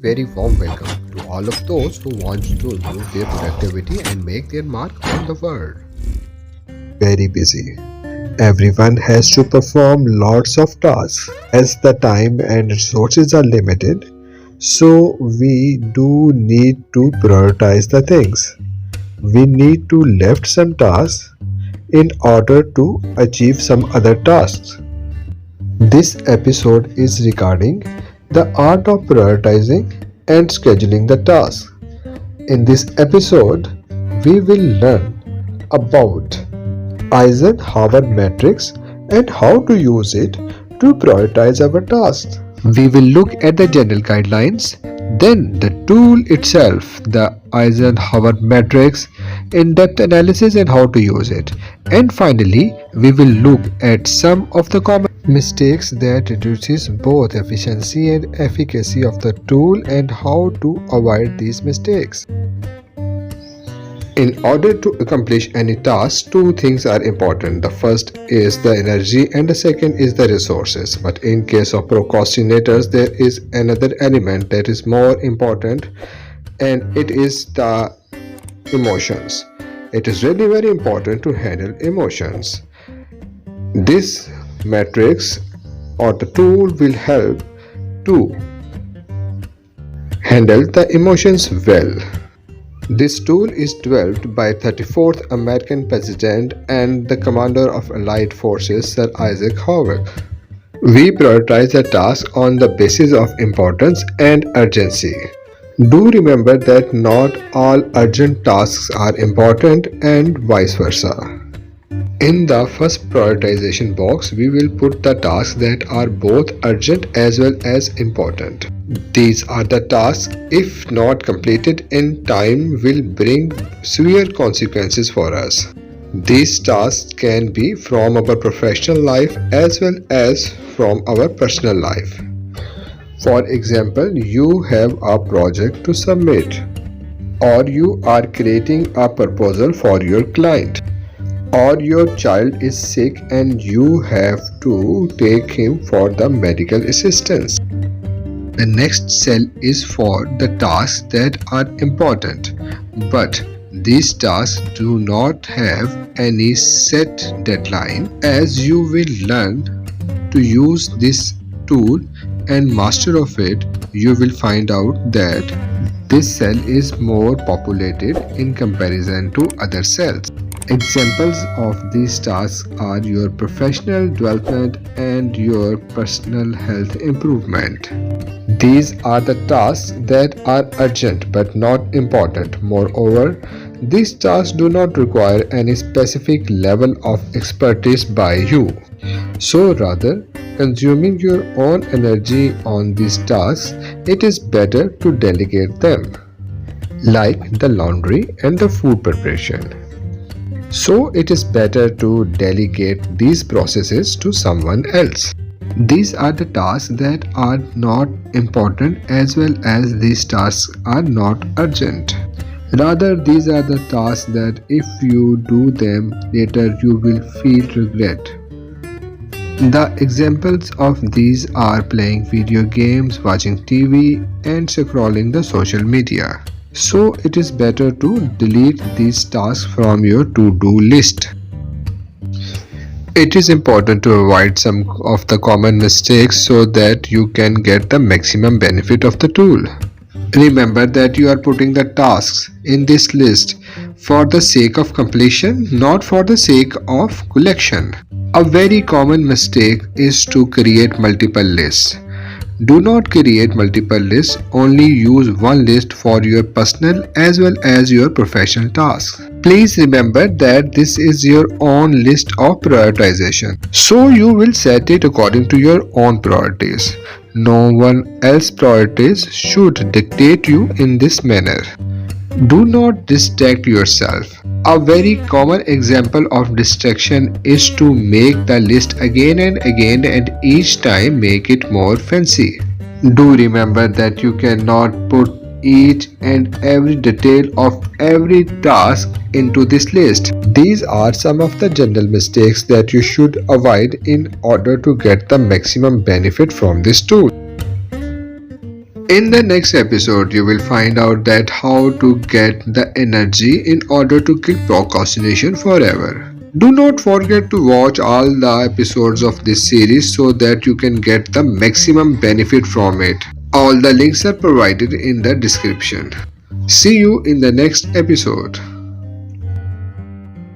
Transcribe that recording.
Very warm welcome to all of those who want to improve their productivity and make their mark on the world. Very busy. Everyone has to perform lots of tasks as the time and resources are limited. So, we do need to prioritize the things. We need to left some tasks in order to achieve some other tasks. This episode is regarding the art of prioritizing and scheduling the tasks. In this episode, we will learn about Eisenhower matrix and how to use it to prioritize our tasks. We will look at the general guidelines, then the tool itself, the Eisenhower matrix, in-depth analysis and how to use it. And finally, we will look at some of the common mistakes that reduces both efficiency and efficacy of the tool and how to avoid these mistakes. In order to accomplish any task, two things are important. The first is the energy and the second is the resources. But in case of procrastinators, there is another element that is more important, and it is the emotions. It is really very important to handle emotions. This matrix or the tool will help to handle the emotions well. This tool is developed by 34th American President and the Commander of Allied Forces, Sir Isaac Howard. We prioritize the task on the basis of importance and urgency. Do remember that not all urgent tasks are important and vice versa. In the first prioritization box, we will put the tasks that are both urgent as well as important. These are the tasks, if not completed in time, will bring severe consequences for us. These tasks can be from our professional life as well as from our personal life. For example, you have a project to submit, or you are creating a proposal for your client, or your child is sick and you have to take him for the medical assistance. The next cell is for the tasks that are important, but these tasks do not have any set deadline. As you will learn to use this tool and master of it, you will find out that this cell is more populated in comparison to other cells. Examples of these tasks are your professional development and your personal health improvement. These are the tasks that are urgent but not important. Moreover, these tasks do not require any specific level of expertise by you. So rather, consuming your own energy on these tasks, it is better to delegate them, like the laundry and the food preparation. So it is better to delegate these processes to someone else. These are the tasks that are not important as well as these tasks are not urgent. Rather, these are the tasks that if you do them later you will feel regret. The examples of these are playing video games, watching TV, and scrolling the social media. So it is better to delete these tasks from your to-do list. It is important to avoid some of the common mistakes so that you can get the maximum benefit of the tool. Remember that you are putting the tasks in this list for the sake of completion, not for the sake of collection. A very common mistake is to create multiple lists. Do not create multiple lists, only use one list for your personal as well as your professional tasks. Please remember that this is your own list of prioritization, so you will set it according to your own priorities. No one else's priorities should dictate you in this manner. Do not distract yourself. A very common example of distraction is to make the list again and again and each time make it more fancy. Do remember that you cannot put each and every detail of every task into this list. These are some of the general mistakes that you should avoid in order to get the maximum benefit from this tool. In the next episode, you will find out that how to get the energy in order to kill procrastination forever. Do not forget to watch all the episodes of this series so that you can get the maximum benefit from it. All the links are provided in the description. See you in the next episode.